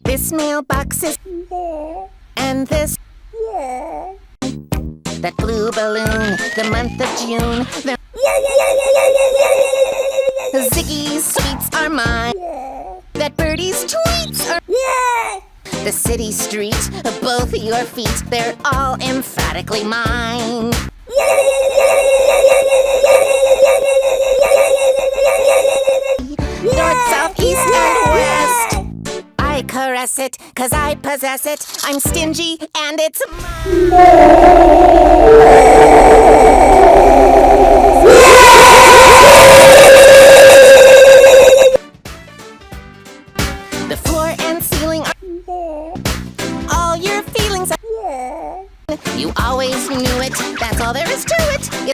This mailbox is and this that blue balloon, the month of June. The Ziggy's sweets are mine. That birdie's tweets are the city streets, both your feet, they're all emphatically mine. North, south, east, and west. I caress it, 'cause I possess it. I'm stingy, and it's the floor and ceiling are all your feelings are. You always knew it, that's all there is to it.